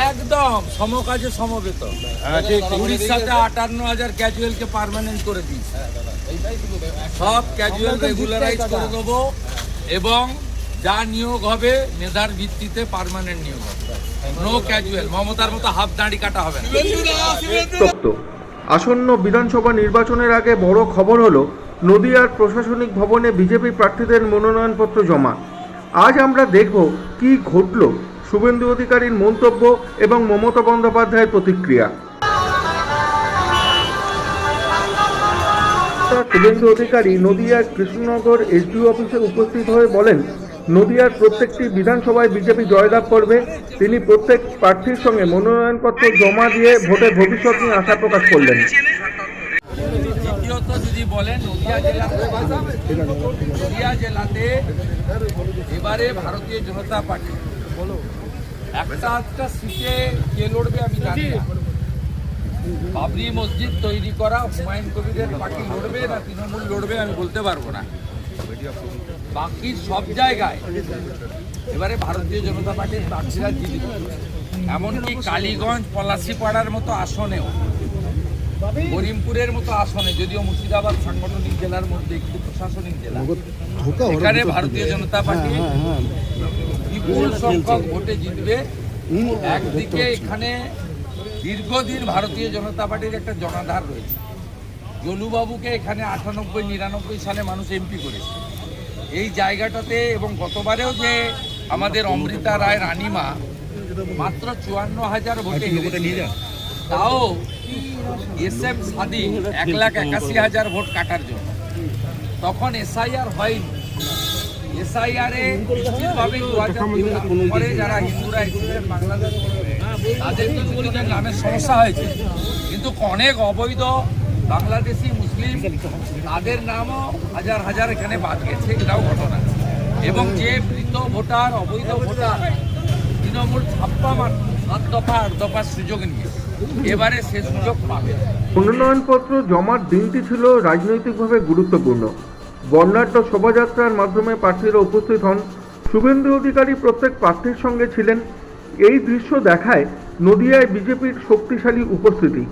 একদম সমকাজে সমবেত। উড়িষ্যাতে 58,000 ক্যাজুয়ালকে পার্মানেন্ট করে দিয়েছে। সব ক্যাজুয়াল রেগুলারাইজ করে দেবো এবং যা নিয়োগ হবে মেধার ভিত্তিতে পার্মানেন্ট নিয়োগ হবে। No casual. মমতার মতো হাফ দাঁড়ি কাটা হবে না। আসন্ন বিধানসভা নির্বাচনের আগে বড় খবর হলো নদিয়ার প্রশাসনিক ভবনে বিজেপি প্রার্থীদের মনোনয়নপত্র জমা। আজ আমরা দেখব কি ঘটল, শুভেন্দু অধিকারীর মন্তব্য এবং মমতা বন্দ্যোপাধ্যায়ের প্রতিক্রিয়া। শুভেন্দু অধিকারী নদিয়ার কৃষ্ণনগর এসডিও অফিসে উপস্থিত হয়ে বলেন, নদিয়ার প্রত্যেকটি বিধানসভায় বিজেপি জয়লাভ করবে। তিনি প্রত্যেক প্রার্থীর সঙ্গে মনোনয়নপত্র জমা দিয়ে ভোটের ভবিষ্যৎ নিয়ে আশা প্রকাশ করলেন। দ্বিতীয়ত যদি বলেন নদিয়া জেলাতে এবারে ভারতীয় জনতা পার্টি একটা সিটে কে লড়বে আমি জানি না। বাবরি মসজিদ তৈরি করা হুমায়ুন কবিরের পার্টি লড়বে না তৃণমূল লড়বে আমি বলতে পারবো না। বাকি সব জায়গায় এবারে ভারতীয় জনতা পার্টির প্রার্থীরা জিতবে। এমনকি কালীগঞ্জ পলাশিপাড়ার মতো আসনেও, করিমপুরের মতো আসনে, যদিও মুর্শিদাবাদ সাংগঠনিক জেলার মধ্যে একটু প্রশাসনিক জেলা, এখানে ভারতীয় জনতা পার্টি বিপুল সংখ্যক ভোটে জিতবে। একদিকে এখানে দীর্ঘদিন ভারতীয় জনতা পার্টির একটা জনাধার রয়েছে। জলুবাবুকে এখানে 98-99 সালে মানুষ এমপি করেছে এই জায়গাটাতে, এবং গতবারেও যে আমাদের অমৃতা রায় রানীমা মাত্র 54,000 ভোটে হেরেছে, তাও এসএম স্বাধীন 1,81,000 ভোট কাটার জন্য। তখন এসআইআর হয়নি। এসআইআরে নিশ্চিতভাবে 2003 পরে যারা হিন্দুরা এসেছিলেন বাংলাদেশ, তাদের কিছুজনের নামের সমস্যা হয়েছে, কিন্তু অনেক অবৈধ বাংলাদেশি মুসলিম তাদের নামও হাজার হাজার এখানে বাদ গেছে, এটাও ঘটনা। এবং যে মৃত ভোটার, অবৈধ ভোটার, তৃণমূল 7 দফা 8 দফার সুযোগ নিয়ে এবারে সে সুযোগ পাবে। মনোনয়নপত্র জমার দিনটি ছিল রাজনৈতিকভাবে গুরুত্বপূর্ণ। বর্ণাঢ্য শোভাযাত্রার মাধ্যমে প্রার্থীরা উপস্থিত হন। শুভেন্দু অধিকারী প্রত্যেক প্রার্থীর সঙ্গে ছিলেন। এই দৃশ্য দেখায় নদিয়ায় বিজেপির শক্তিশালী উপস্থিতি।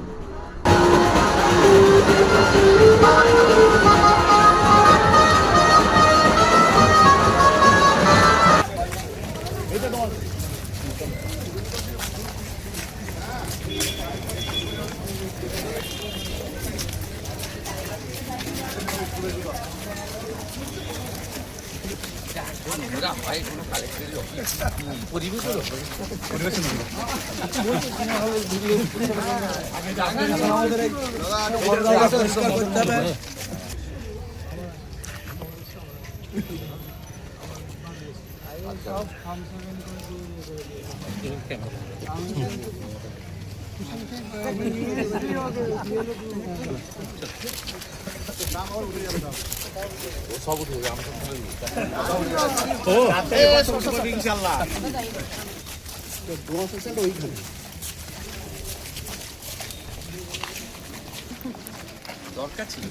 দরকার ছিল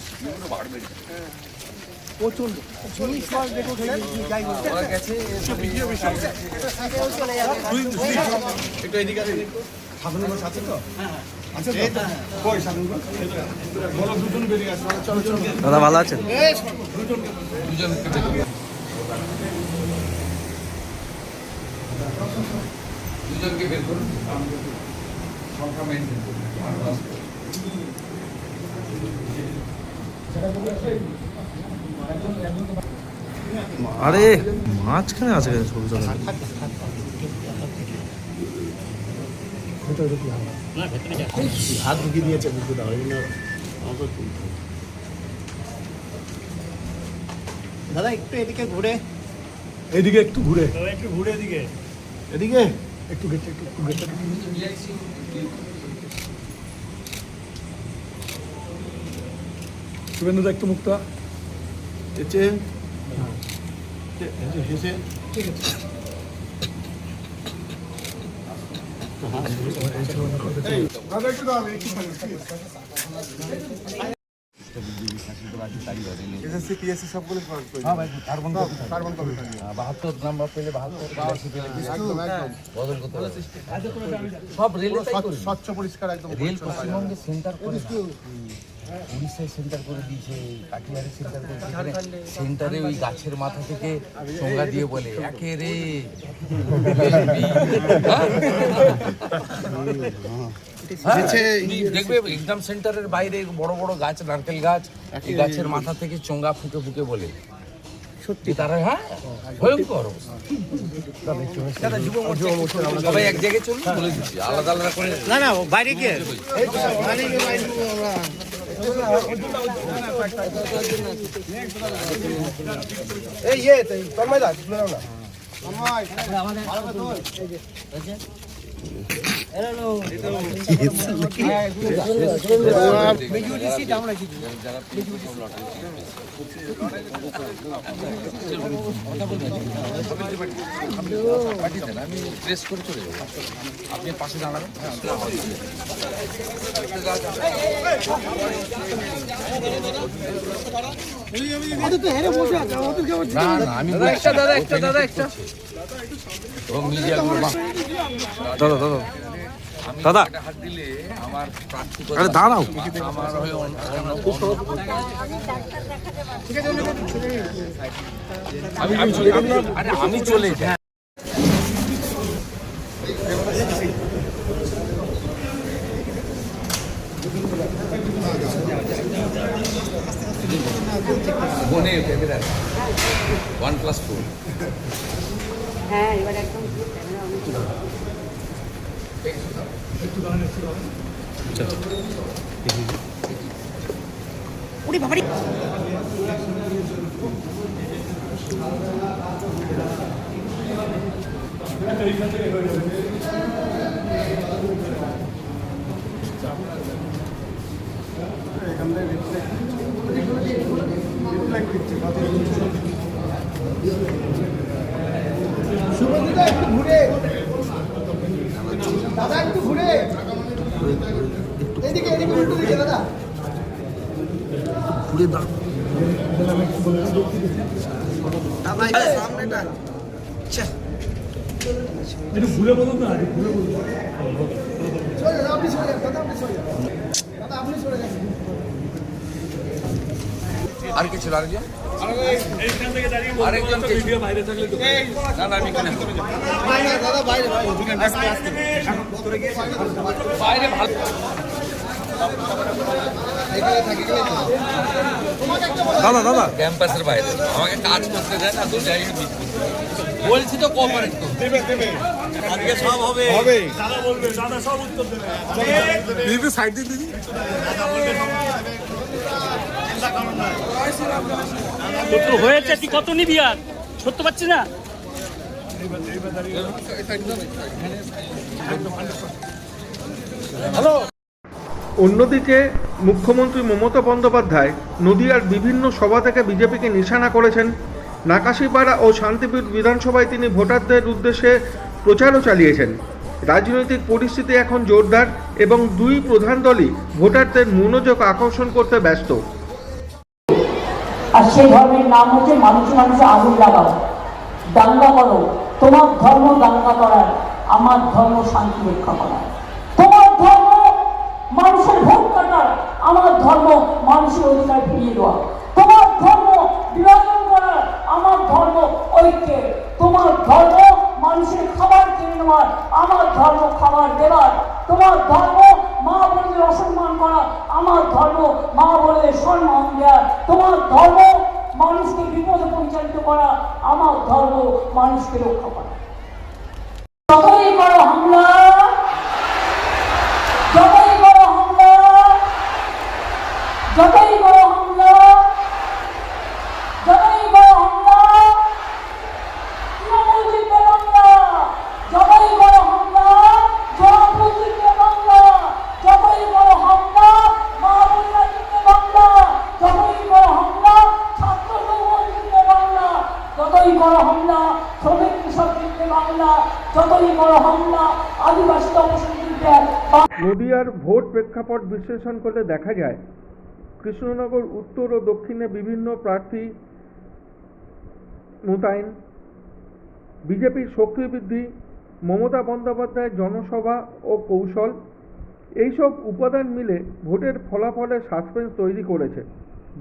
বাড়বে প্রচন্ড গেছে। একটু এদিকে দাদা ভালো আছেন? দুজনকে বের করুন, সংখ্যা মেনটেন করুন। আরে মাঝখানে আছে ছবি চলে হাত ঢুকিয়ে দিয়েছে দাদা। একটু এদিকে ঘুরে, এদিকে একটু ঘুরে, একটু ঘুরে এদিকে, এদিকে একটু গেছে, একটু গেছে। শুভেন্দুদা একটু মুক্তা হেসে, ঠিক আছে। একটা বিজেপি শাসিত রাজ্যে তাই হয় রেলে। এসএসসি পিএসসি সবগুলো হ্যাঁ ভাই, কার্বন কপি 72 নাম্বার পেলে 72 বদল করতে হবে। সব রেলে তাই করে। স্বচ্ছ পরিষ্কার একদম রেল পশ্চিমবঙ্গে সেন্টার করে না। উড়িষ্যায় সেন্টার করে দিয়েছে, কাটিহারে সেন্টার করে দিয়েছে। সেন্টারে ওই গাছের মাথা থেকে সংজ্ঞা দিয়ে বলে একে রে দেখবে এক্সাম সেন্টারের বাইরে বড় বড় গাছ, নারকেল গাছ, এই গাছের মাথা থেকে চোঙ্গা ফুকে ফুকে বলে সত্যি তারা। হ্যাঁ, ভয়ঙ্কর সবাই এক জায়গায় চলুন, বলে দিচ্ছি আলাদা আলাদা করে না না বাইরে গিয়ে এই ইয়ে তন্ময় দা শুনে নাও না আমি প্রেস করে চলে যাবো, আপনি পাশে দাঁড়াবেন। না না আমি দাদা একটা দাদা হাত দিলে আমার প্রার্থী দাঁড়াও, আমার হয়ে আমি চলে যাই। ফোনে ক্যামেরা 1+4। হ্যাঁ, এবার একদম ওরে বাবারে শুভজিৎ একটু ঘুরে দাদা, একটু ঘুরে এদিকে এদিকে উল্টো দিকে দাদা ঘুরে দাও। সামনেটা একটু ঘুরে বলুন না, ঘুরে বলুন। সরে যান, আপনি সরে যান দাদা, আপনি সরে যান দাদা, আপনি সরে যান। আর কি ছিল আরেকজন? আরেকজন বাইরে থাকলে না না আমি এখানে দাদা বাইরে বাইরে ভালো দাদা দাদা ক্যাম্পাসের বাইরে আমাকে কাজ করতে দেয় না, দু জায়গায় বলছি তো কোঅপারেট করতে। আজকে সব হবে দাদা বলবে, দাদা সব উত্তর দেবে। দিদি সাইড দিদি তো হয়েছে, তুই কত নিবি আর সত্য পাচ্ছি না। অন্যদিকে মুখ্যমন্ত্রী মমতা বন্দ্যোপাধ্যায় নদিয়ার বিভিন্ন সভা থেকে বিজেপিকে নিশানা করেছেন। নাকাশিপাড়া ও শান্তিপুর বিধানসভায় তিনি ভোটারদের উদ্দেশ্যে প্রচারও চালিয়েছেন। রাজনৈতিক পরিস্থিতি এখন জোরদার এবং দুই প্রধান দলই ভোটারদের মনোযোগ আকর্ষণ করতে ব্যস্ত। আর সেই ধর্মের নাম হচ্ছে মানুষে মানুষে আগুন লাগাও, দাঙ্গা করো। তোমার ধর্ম দাঙ্গা করার, আমার ধর্ম শান্তি রক্ষা করার। তোমার ধর্ম মানুষের ভোট কাটার, আমার ধর্ম মানুষের অধিকার ফিরিয়ে দেওয়া। তোমার ধর্ম বিভাজন করার, আমার ধর্ম ঐক্যের। তোমার ধর্ম মানুষের খাবার কিনে নেওয়ার, আমার ধর্ম খাবার দেওয়ার। তোমার ধর্ম মা বোনদের অসম্মান করা, আমার ধর্ম মা বোনদের সম্মান দেওয়ার। তোমার ধর্ম মানুষকে বিপদে পরিচালিত করা, আমার ধর্ম মানুষকে রক্ষা করা। যতই করো হামলা, যতই করো হামলা, যতই করো হামলা, যতই করো হামলা, তৃণমূল জিতবে বাংলা। যতই করো হামলা, জয়পুর জিতবে বাংলা। যতই করো হামলা, মা বোনেরা জিতবে বাংলা। যতই করো হামলা, ছাত্র যুবক জিতবে বাংলা। যতই করো হামলা, শ্রমিক কৃষক জিতবে বাংলা। যতই করো হামলা, আদিবাসী তপশিলি জিতবে। নদিয়ার ভোট প্রেক্ষাপট বিশ্লেষণ করলে দেখা যায় কৃষ্ণনগর উত্তর ও দক্ষিণে বিভিন্ন প্রার্থী মোতায়েন, বিজেপির শক্তি বৃদ্ধি, মমতা বন্দ্যোপাধ্যায়ের জনসভা ও কৌশল, এইসব উপাদান মিলে ভোটের ফলাফলে সাসপেন্স তৈরি করেছে।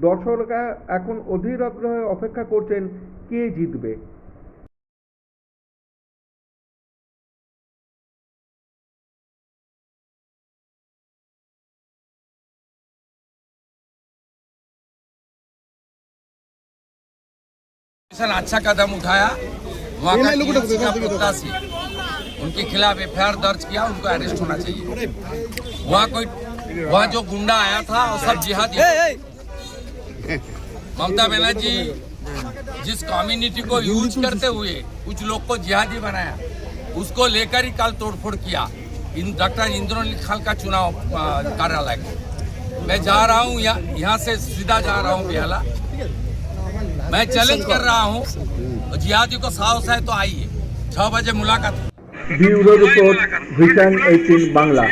দর্শকরা এখন অধীর আগ্রহে অপেক্ষা করছেন কে জিতবে। अच्छा कदम उठाया, वहाँ का टीएमसी का प्रत्याशी उनके खिलाफ एफआईआर दर्ज किया, उनको अरेस्ट होना चाहिए। वहाँ जो गुंडा आया था वो सब जिहादी। ममता बनर्जी जिस कम्युनिटी को यूज करते हुए कुछ लोग को जिहादी बनाया, उसको लेकर ही कल तोड़फोड़ किया डॉक्टर इंद्रनील खान का चुनाव कार्यालय को। मैं जा रहा हूँ यहाँ से सीधा जा रहा हूँ बेहला। मैं चैलेंज कर रहा हूँ, जिहादी को साहस है तो आइए, 6 बजे मुलाकात। Bureau report vision 18 Bangla.